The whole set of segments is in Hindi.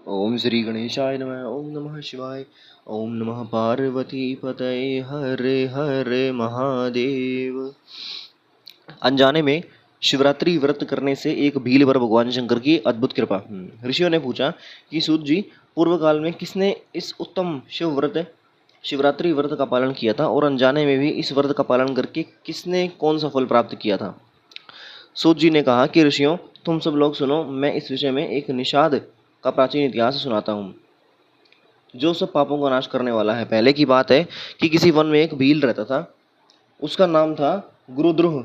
ओम श्री गणेशाय नमः। ओम नमः शिवाय। ओम नमः पार्वती पतये हरे हरे महादेव। अनजाने में शिवरात्रि व्रत करने से एक भील पर भगवान शंकर की अद्भुत कृपा। ऋषियों ने पूछा कि सूत जी, पूर्व काल में किसने इस उत्तम शिवरात्रि व्रत का पालन किया था, और अनजाने में भी इस व्रत का पालन करके किसने कौन सा फल प्राप्त किया था। सूत जी ने कहा कि ऋषियों, तुम सब लोग सुनो, मैं इस विषय में एक निषाद का प्राचीन इतिहास सुनाता हूँ जो सब पापों का नाश करने वाला है। पहले की बात है कि किसी वन में एक भील रहता था। उसका नाम था गुरुद्रुह।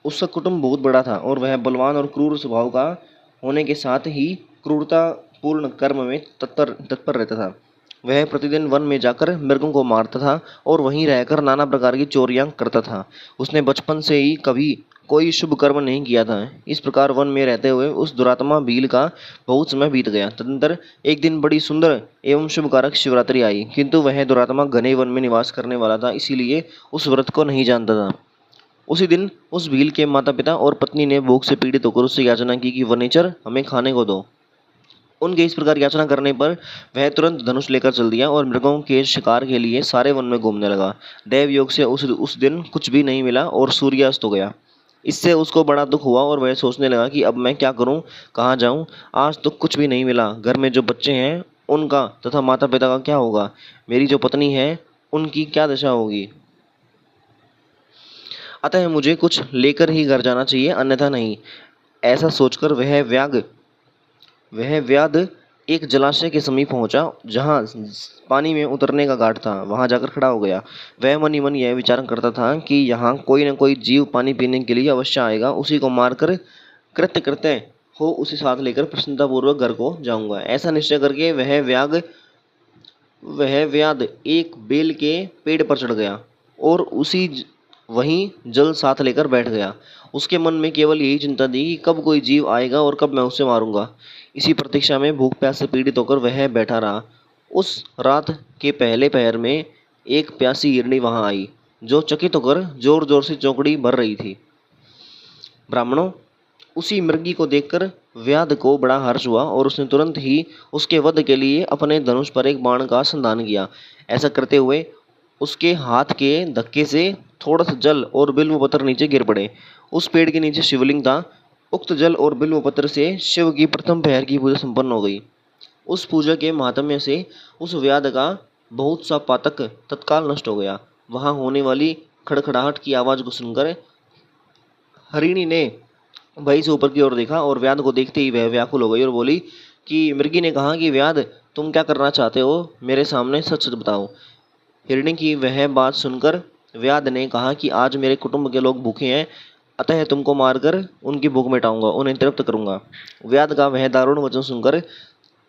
उसका कुटुंब बहुत बड़ा था और वह बलवान और क्रूर स्वभाव का होने के साथ ही क्रूरता पूर्ण कर्म में तत्पर रहता था। वह प्रतिदिन वन में जाकर मृगों को मारता था और वहीं रहकर नाना प्रकार की चोरियां करता था। उसने बचपन से ही कभी कोई शुभ कर्म नहीं किया था। इस प्रकार वन में रहते हुए उस दुरात्मा भील का बहुत समय बीत गया। तदनंतर एक दिन बड़ी सुंदर एवं शुभकारक शिवरात्रि आई, किंतु वह दुरात्मा घने वन में निवास करने वाला था, इसीलिए उस व्रत को नहीं जानता था। उसी दिन उस भील के माता पिता और पत्नी ने भूख से पीड़ित होकर उससे याचना की कि वनेचर, हमें खाने को दो। उनके इस प्रकार याचना करने पर वह तुरंत धनुष लेकर चल दिया और मृगों के शिकार के लिए सारे वन में घूमने लगा। दैव योग से उस दिन कुछ भी नहीं मिला और सूर्यास्त हो गया। इससे उसको बड़ा दुख हुआ और वह सोचने लगा कि अब मैं क्या करूं, कहाँ जाऊं। आज तो कुछ भी नहीं मिला। घर में जो बच्चे हैं उनका तथा माता पिता का क्या होगा, मेरी जो पत्नी है उनकी क्या दशा होगी। अतः मुझे कुछ लेकर ही घर जाना चाहिए, अन्यथा नहीं। ऐसा सोचकर वह व्याध एक जलाशय के समीप पहुंचा जहां पानी में उतरने का घाट था। वहां जाकर खड़ा हो गया। वह मन ही मन यह विचार करता था कि यहाँ कोई न कोई जीव पानी पीने के लिए अवश्य आएगा। उसी को मारकर कृत्य करते हो उसे साथ लेकर प्रसन्नतापूर्वक घर को जाऊंगा। ऐसा निश्चय करके वह व्याध एक बेल के पेड़ पर चढ़ गया और वहीं जल साथ लेकर बैठ गया। उसके मन में केवल यही चिंता थी कि कब कोई जीव आएगा और कब मैं उसे मारूंगा। इसी प्रतीक्षा में भूख प्यास से पीड़ित होकर वह बैठा रहा। उस रात के पहले पहर में एक प्यासी हिरनी वहां आई, जो चकित होकर जोर जोर से चौकड़ी भर रही थी। ब्राह्मणों, उसी मृगी को देखकर व्याध को बड़ा हर्ष हुआ और उसने तुरंत ही उसके वध के लिए अपने धनुष पर एक बाण का संधान किया। ऐसा करते हुए उसके हाथ के धक्के से थोड़ा सा जल और बिल्व पत्र नीचे गिर पड़े। उस पेड़ के नीचे शिवलिंग था। उक्त जल और बिल्व पत्र से शिव की प्रथम पहर की पूजा संपन्न हो गई। उस पूजा के महात्म्य से उस व्याध का बहुत सा पातक तत्काल नष्ट हो गया। वहां होने वाली खड़खड़ाहट की आवाज को सुनकर हरिणी ने भय से ऊपर की ओर देखा और व्याध को देखते ही वह व्याकुल हो गई और बोली कि मृगी ने कहा कि व्याध, तुम क्या करना चाहते हो, मेरे सामने सच सच बताओ। हिरणी की वह बात सुनकर व्याध ने कहा कि आज मेरे कुटुंब के लोग भूखे हैं, अतः तुमको मारकर उनकी भूख मिटाऊंगा, उन्हें तृप्त करूंगा। व्याध का वह दारुण वचन सुनकर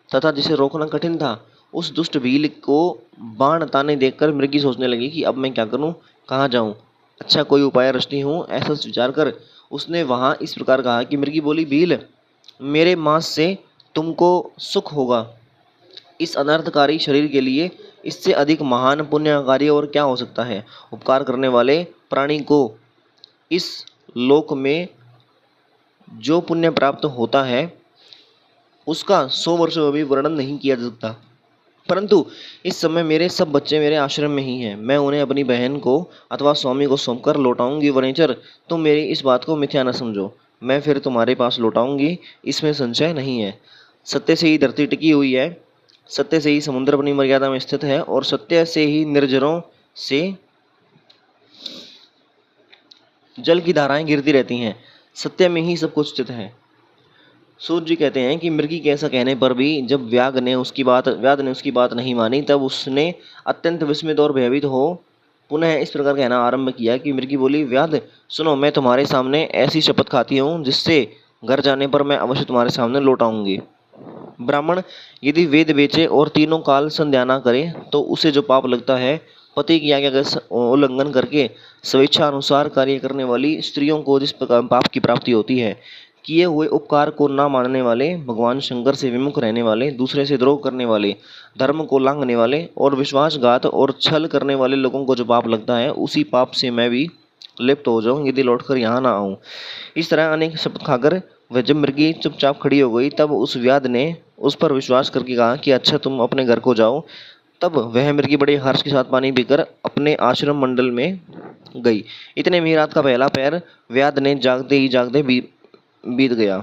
तथा जिसे रोकना कठिन था, उस दुष्ट भील को बाण ताने देखकर मृगी सोचने लगी कि अब मैं क्या करूं, कहाँ जाऊं। अच्छा कोई उपाय रचती हूँ। ऐसा विचार कर उसने वहां इस प्रकार कहा कि मृगी बोली, भील, मेरे मांस से तुमको सुख होगा। इस अनर्थकारी शरीर के लिए इससे अधिक महान पुण्य कार्य और क्या हो सकता है। उपकार करने वाले प्राणी को इस लोक में जो पुण्य प्राप्त होता है उसका 100 वर्षों में भी वर्णन नहीं किया जा सकता। परंतु इस समय मेरे सब बच्चे मेरे आश्रम में ही हैं। मैं उन्हें अपनी बहन को अथवा स्वामी को सौंपकर लौटाऊंगी। वनेचर, तुम मेरी इस बात को मिथ्या न समझो। मैं फिर तुम्हारे पास लौटाऊंगी, इसमें संशय नहीं है। सत्य से ही धरती टिकी हुई है, सत्य से ही समुद्र अपनी मर्यादा में स्थित है और सत्य से ही निर्जरों से जल की धाराएं गिरती रहती हैं। सत्य में ही सब कुछ स्थित है। सूत जी कहते हैं कि मृगी के ऐसा कहने पर भी जब व्याध ने उसकी बात नहीं मानी, तब उसने अत्यंत विस्मित और भयभीत हो पुनः इस प्रकार कहना आरंभ किया कि मृगी बोली, व्याध सुनो, मैं तुम्हारे सामने ऐसी शपथ खाती हूँ जिससे घर जाने पर मैं अवश्य तुम्हारे सामने लौट आऊंगी। ब्राह्मण यदि वेद बेचे और तीनों काल संध्या न करे तो उसे जो पाप लगता है, पति की आज्ञा का उल्लंघन करके स्वेच्छा अनुसार कार्य करने वाली स्त्रियों को जिस प्रकार पाप की प्राप्ति होती है, किए हुए उपकार को न मानने वाले, भगवान शंकर से विमुख रहने वाले, दूसरे से द्रोह करने वाले, धर्म को लांघने वाले और विश्वासघात और छल करने वाले लोगों को जो पाप लगता है, उसी पाप से मैं भी लिप्त हो जाऊं यदि लौटकर यहाँ ना आऊं। इस तरह अनेक शपथ खाकर वह जब मृगी चुपचाप खड़ी हो गई तब उस व्याध ने उस पर विश्वास करके कहा कि अच्छा तुम अपने घर को जाओ। तब वह मृगी बड़े हर्ष के साथ पानी पीकर अपने आश्रम मंडल में गई। इतने में ही रात का पहला पहर व्याध ने जागते ही जागते बीत गया।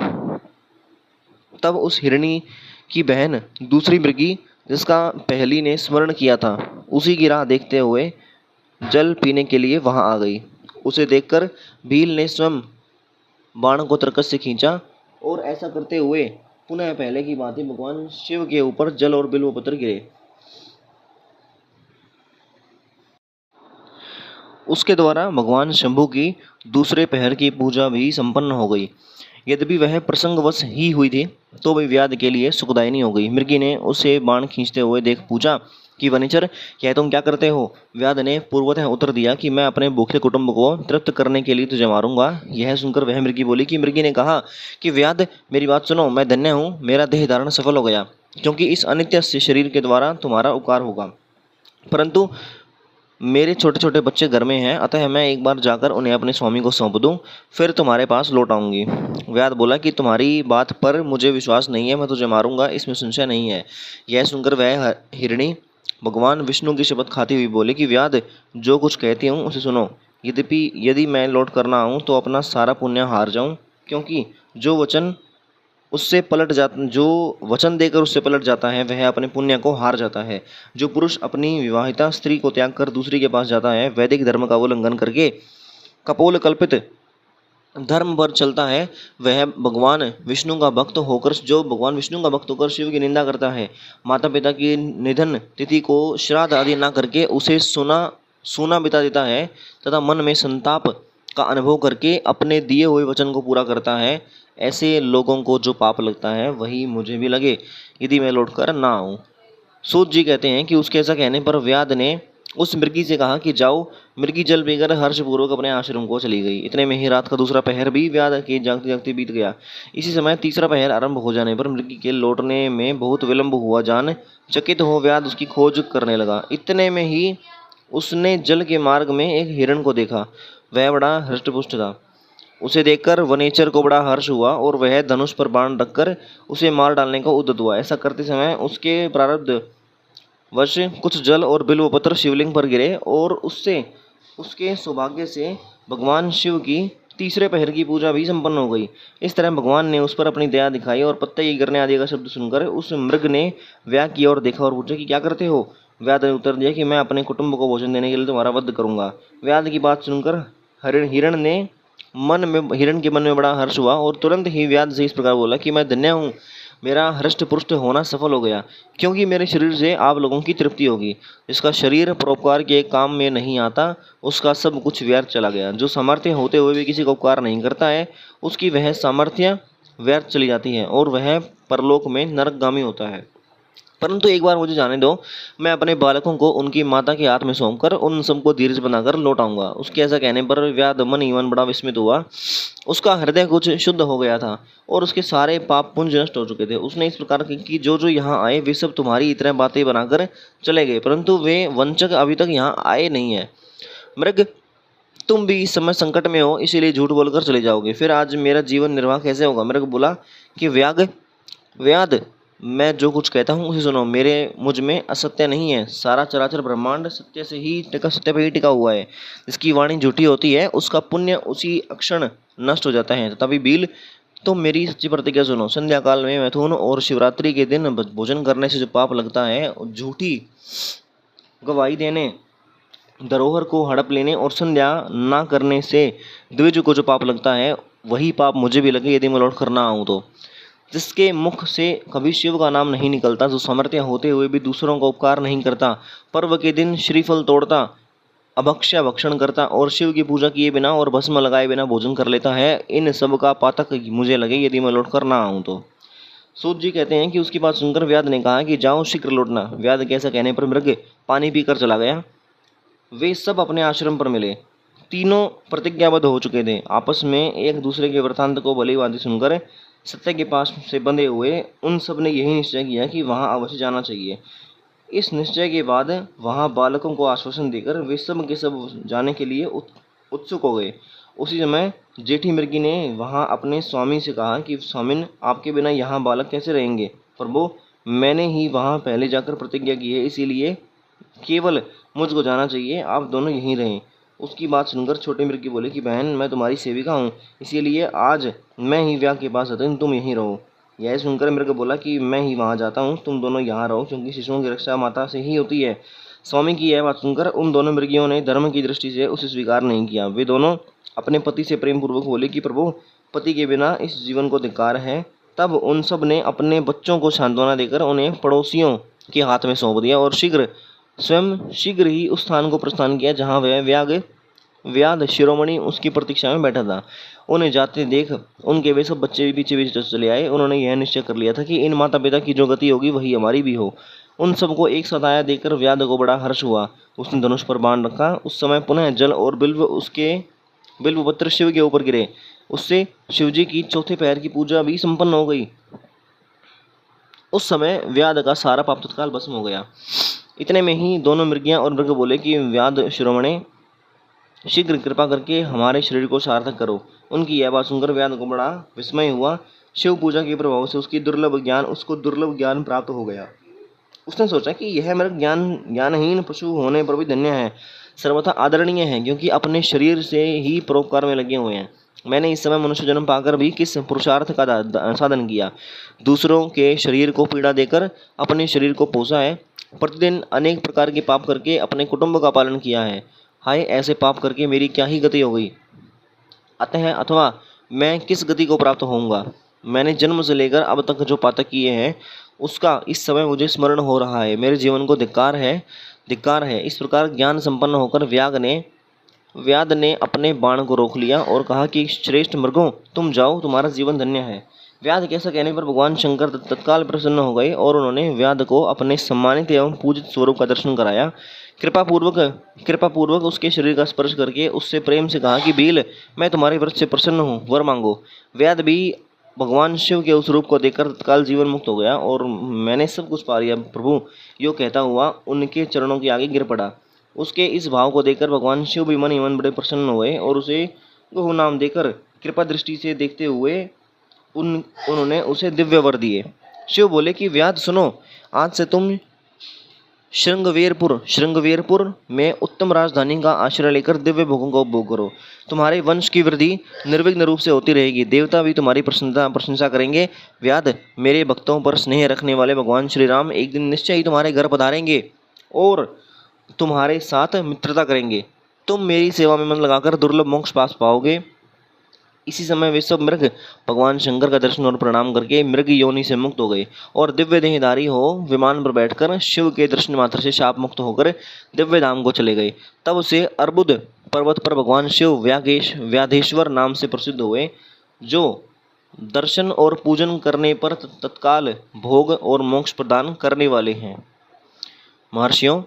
तब उस हिरणी की बहन दूसरी मृगी जिसका पहली ने स्मरण किया था उसी की राह देखते हुए जल पीने के लिए वहां आ गई। उसे देखकर भील ने स्वयं बाण को तरकस से खींचा और ऐसा करते हुए पुनः पहले की भांति भगवान शिव के ऊपर जल और बिल्व पत्र गिरे। उसके द्वारा भगवान शंभु की दूसरे पहर की पूजा भी संपन्न हो गई। यद्यपि वह प्रसंगवश ही हुई थी तो भी व्याध के लिए सुखदायिनी हो गई। मृगी ने उसे बाण खींचते हुए देख पूछा कि वनिचर यह तुम क्या करते हो। व्याध ने पूर्वतः उत्तर दिया कि मैं अपने भूखे कुटुंब को तृप्त करने के लिए तुझे मारूंगा। यह सुनकर वह मृगी बोली कि मृगी ने कहा कि व्याध मेरी बात सुनो, मैं धन्य हूँ, मेरा देह धारण सफल हो गया क्योंकि इस अनित्य से शरीर के द्वारा तुम्हारा उपकार होगा। परंतु मेरे छोटे छोटे बच्चे घर में हैं, अतः मैं एक बार जाकर उन्हें अपने स्वामी को सौंप दूं, फिर तुम्हारे पास लौट आऊंगी। व्याध बोला कि तुम्हारी बात पर मुझे विश्वास नहीं है, मैं तुझे मारूंगा, इसमें संशय नहीं है। यह सुनकर वह हिरणी भगवान विष्णु की शपथ खाती हुई बोली कि व्याध जो कुछ कहती हूँ उसे सुनो। यद्यपि यदि मैं लौट कर ना आऊँ तो अपना सारा पुण्य हार जाऊँ, क्योंकि जो वचन देकर उससे पलट जाता है वह अपने पुण्य को हार जाता है। जो पुरुष अपनी विवाहिता स्त्री को त्याग कर दूसरी के पास जाता है, वैदिक धर्म का उल्लंघन करके कपोल कल्पित धर्म पर चलता है, वह भगवान विष्णु का भक्त होकर शिव की निंदा करता है, माता पिता की निधन तिथि को श्राद्ध आदि न करके उसे सूना बिता देता है तथा मन में संताप का अनुभव करके अपने दिए हुए वचन को पूरा करता है, ऐसे लोगों को जो पाप लगता है वही मुझे भी लगे यदि मैं लौट कर ना आऊँ। सूत जी कहते हैं कि उसके ऐसा कहने पर व्याध ने उस मृगी से कहा कि जाओ। मृगी जल पीकर हर्षपूर्वक अपने आश्रम को चली गई। इतने में ही रात का दूसरा पहर भी व्याध के जागते जागते बीत गया। इसी समय तीसरा पहर आरंभ हो जाने पर मृगी के लौटने में बहुत विलंब हुआ। जान चकित हो व्याध उसकी खोज करने लगा। इतने में ही उसने जल के मार्ग में एक हिरण को देखा। वह बड़ा हृष्टपुष्ट था। उसे देखकर वनेचर को बड़ा हर्ष हुआ और वह धनुष पर बाण रखकर उसे मार डालने का उद्यत हुआ। ऐसा करते समय उसके प्रारब्ध वश कुछ जल और बिल्व पत्र शिवलिंग पर गिरे और उसके सौभाग्य से भगवान शिव की तीसरे पहर की पूजा भी संपन्न हो गई। इस तरह भगवान ने उस पर अपनी दया दिखाई और पत्ते की गिरने आदि का शब्द सुनकर उस मृग ने व्याघ की ओर देखा और पूछा कि क्या करते हो। व्याध ने उत्तर दिया कि मैं अपने कुटुंब को भोजन देने के लिए तुम्हारा वध करूंगा। व्याध की बात सुनकर हिरण के मन में बड़ा हर्ष हुआ और तुरंत ही व्याध से इस प्रकार बोला कि मैं धन्य हूँ, मेरा हृष्ट पुष्ट होना सफल हो गया, क्योंकि मेरे शरीर से आप लोगों की तृप्ति होगी। जिसका शरीर परोपकार के काम में नहीं आता उसका सब कुछ व्यर्थ चला गया। जो सामर्थ्य होते हुए भी किसी का उपकार नहीं करता है उसकी वह सामर्थ्य व्यर्थ चली जाती है और वह परलोक में नरकगामी होता है। परंतु एक बार मुझे जाने दो, मैं अपने बालकों को उनकी माता के हाथ में सौंपकर उन सबको धीरज बनाकर लौट आऊंगा। उसके ऐसा कहने पर व्याध मन ही मन बड़ा विस्मित हुआ। उसका हृदय कुछ शुद्ध हो गया था और उसके सारे पाप पुंज नष्ट हो चुके थे। उसने इस प्रकार की कि जो यहाँ आए वे सब तुम्हारी इतने बातें बनाकर चले गए, परंतु वे वंचक अभी तक यहाँ आए नहीं है। मृग, तुम भी इस समय संकट में हो, इसीलिए झूठ बोलकर चले जाओगे, फिर आज मेरा जीवन निर्वाह कैसे होगा। मृग बोला कि व्याध, मैं जो कुछ कहता हूँ उसे सुनो। मुझ में असत्य नहीं है। सारा चराचर ब्रह्मांड सत्य पे ही टिका हुआ है। जिसकी वाणी झूठी होती है उसका पुण्य उसी अक्षण नष्ट हो जाता है। तभी भील, तुम मेरी सच्ची प्रतिज्ञा सुनो। संध्या काल में मैथुन और शिवरात्रि के दिन भोजन करने से जो पाप लगता है, झूठी गवाही देने, धरोहर को हड़प लेने और संध्या ना करने से द्विज को जो पाप लगता है वही पाप मुझे भी लगे यदि मैं लौट कर ना आऊँ तो। जिसके मुख से कभी शिव का नाम नहीं निकलता, जो सामर्थ्य होते हुए भी दूसरों का उपकार नहीं करता, पर्व के दिन श्रीफल तोड़ता, अभक्ष्य भक्षण करता और शिव की पूजा किए बिना और भस्म लगाए बिना भोजन कर लेता है, इन सब का पातक मुझे लगे यदि मैं लौट कर ना आऊँ तो। सूत जी कहते हैं कि उसकी बात सुनकर व्याध ने कहा कि जाओ शीघ्र लौटना। व्याध के ऐसा कहने पर मृग पानी पीकर चला गया। वे सब अपने आश्रम पर मिले। तीनों प्रतिज्ञाबद्ध हो चुके थे। आपस में एक दूसरे के वृतांत को भली भांति सुनकर सत्य के पास से बंधे हुए उन सब ने यही निश्चय किया कि वहां अवश्य जाना चाहिए। इस निश्चय के बाद वहां बालकों को आश्वासन देकर वे सब के सब जाने के लिए उत्सुक हो गए उसी समय जेठी मृगी ने वहां अपने स्वामी से कहा कि स्वामिन, आपके बिना यहाँ बालक कैसे रहेंगे? प्रभु, मैंने ही वहां पहले जाकर प्रतिज्ञा की है, इसीलिए केवल मुझको जाना चाहिए, आप दोनों यहीं रहें। उसकी बात सुनकर छोटे मृग बोले कि बहन, मैं तुम्हारी सेविका हूँ, इसीलिए आज मैं ही व्याग के पास आता हूँ, तुम यहीं रहो। यह सुनकर मृग बोला कि मैं ही वहाँ जाता हूँ, तुम दोनों यहाँ रहो, क्योंकि शिशुओं की रक्षा माता से ही होती है। स्वामी की यह बात सुनकर उन दोनों मृगियों ने धर्म की दृष्टि से उसे स्वीकार नहीं किया। वे दोनों अपने पति से प्रेम पूर्वक बोले कि प्रभु, पति के बिना इस जीवन को धिक्कार है। तब उन सब ने अपने बच्चों को सांत्वना देकर उन्हें पड़ोसियों के हाथ में सौंप दिया और स्वयं शीघ्र ही उस स्थान को प्रस्थान किया जहाँ वह व्याध शिरोमणि उसकी प्रतीक्षा में बैठा था। उन्हें जाते देख उनके वे सब बच्चे भी पीछे पीछे चले आए। उन्होंने यह निश्चय कर लिया था कि इन माता पिता की जो गति होगी वही हमारी भी हो। उन सबको एक साथ आया देखकर व्याध को बड़ा हर्ष हुआ। उसने धनुष पर बाण रखा। उस समय पुनः जल और बिल्व पत्र शिव के ऊपर गिरे। उससे शिवजी की चौथे पैर की पूजा भी संपन्न हो गई। उस समय व्याध का सारा पाप तत्काल भस्म हो गया। इतने में ही दोनों मृगियां और मृग बोले कि व्याध शिरोमणे, शीघ्र कृपा करके हमारे शरीर को सार्थक करो। उनकी यह बात सुनकर व्याध को बड़ा विस्मय हुआ। शिव पूजा के प्रभाव से उसको दुर्लभ ज्ञान प्राप्त हो गया। उसने सोचा कि यह मृग ज्ञानहीन पशु होने पर भी धन्य है, सर्वथा आदरणीय है, क्योंकि अपने शरीर से ही परोपकार में लगे हुए हैं। मैंने इस समय मनुष्य जन्म पाकर भी किस पुरुषार्थ का साधन किया? दूसरों के शरीर को पीड़ा देकर अपने शरीर को पोसा है। प्रतिदिन अनेक प्रकार के पाप करके अपने कुटुंब का पालन किया है। हाय, ऐसे पाप करके मेरी क्या ही गति हो गई? अथवा मैं किस गति को प्राप्त होऊंगा? मैंने जन्म से लेकर अब तक जो पातक किए हैं उसका इस समय मुझे स्मरण हो रहा है। मेरे जीवन को धिक्कार है। इस प्रकार ज्ञान संपन्न होकर व्याध ने अपने बाण को रोक लिया और कहा कि श्रेष्ठ मृगों, तुम जाओ, तुम्हारा जीवन धन्य है। व्याध के ऐसा कहने पर भगवान शंकर तत्काल प्रसन्न हो गए और उन्होंने व्याध को अपने सम्मानित एवं पूजित स्वरूप का दर्शन कराया। कृपापूर्वक उसके शरीर का स्पर्श करके उससे प्रेम से कहा कि बील, मैं तुम्हारे व्रत से प्रसन्न हूँ, वर मांगो। व्याध भी भगवान शिव के उस रूप को देखकर तत्काल जीवन मुक्त हो गया और मैंने सब कुछ पा लिया प्रभु, यो कहता हुआ उनके चरणों के आगे गिर पड़ा। उसके इस भाव को देखकर भगवान शिव भी मन ही मन बड़े प्रसन्न हुए और उसे गुहु नाम देकर कृपा दृष्टि से देखते हुए उन्होंने उसे दिव्य वर दिए। शिव बोले कि व्याध सुनो, आज से तुम श्रृंगवेरपुर में उत्तम राजधानी का आश्रय लेकर दिव्य भोगों का उपभोग करो। तुम्हारे वंश की वृद्धि निर्विघ्न रूप से होती रहेगी। देवता भी तुम्हारी प्रशंसा करेंगे। व्याध, मेरे भक्तों पर स्नेह रखने वाले भगवान श्री राम एक दिन निश्चय ही तुम्हारे घर पधारेंगे और तुम्हारे साथ मित्रता करेंगे। तुम मेरी सेवा में मन लगाकर दुर्लभ मोक्ष पाओगे। इसी समय वे सब मृग भगवान शंकर का दर्शन और प्रणाम करके मृग योनि से मुक्त हो गए और दिव्य देहधारी हो विमान पर बैठकर शिव के दर्शन मात्र से शाप मुक्त होकर दिव्य धाम को चले गए। तब से अर्बुद पर्वत पर भगवान शिव व्याधेश्वर नाम से प्रसिद्ध हुए, जो दर्शन और पूजन करने पर तत्काल भोग और मोक्ष प्रदान करने वाले हैं। महर्षियों,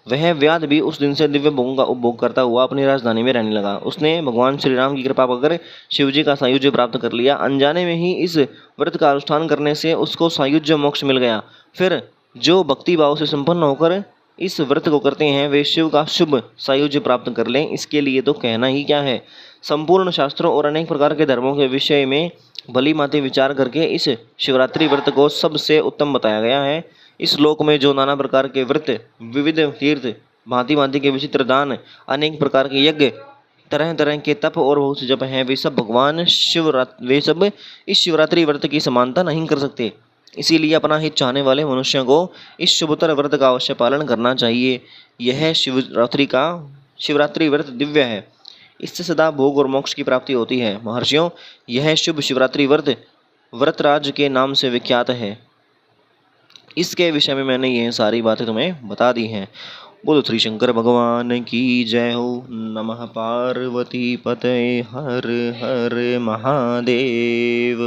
वह व्याध भी उस दिन से दिव्य भोगों का उपभोग करता हुआ अपनी राजधानी में रहने लगा। उसने भगवान श्री राम की कृपा पाकर शिवजी का सायुज्य प्राप्त कर लिया। अनजाने में ही इस व्रत का अनुष्ठान करने से उसको सायुज्य मोक्ष मिल गया। फिर जो भक्ति भाव से संपन्न होकर इस व्रत को करते हैं वे शिव का शुभ सायुज्य प्राप्त कर लें। इसके लिए तो कहना ही क्या है। संपूर्ण शास्त्रों और अनेक प्रकार के धर्मों के विषय में भली भांति विचार करके इस शिवरात्रि व्रत को सबसे उत्तम बताया गया है। इस लोक में जो नाना प्रकार के व्रत, विविध तीर्थ, भांति भांति के विचित्र दान, अनेक प्रकार के यज्ञ, तरह तरह के तप और बहुत से जप हैं, वे सब इस शिवरात्रि व्रत की समानता नहीं कर सकते। इसीलिए अपना हित चाहने वाले मनुष्यों को इस शुभतर व्रत का अवश्य पालन करना चाहिए। यह शिवरात्रि व्रत दिव्य है। इससे सदा भोग और मोक्ष की प्राप्ति होती है। महर्षियों, यह शुभ शिवरात्रि व्रत व्रतराज के नाम से विख्यात है। इसके विषय में मैंने ये सारी बातें तुम्हें बता दी हैं। बोलो श्री शंकर भगवान की जय हो। नमः पार्वती पतये हर हर महादेव।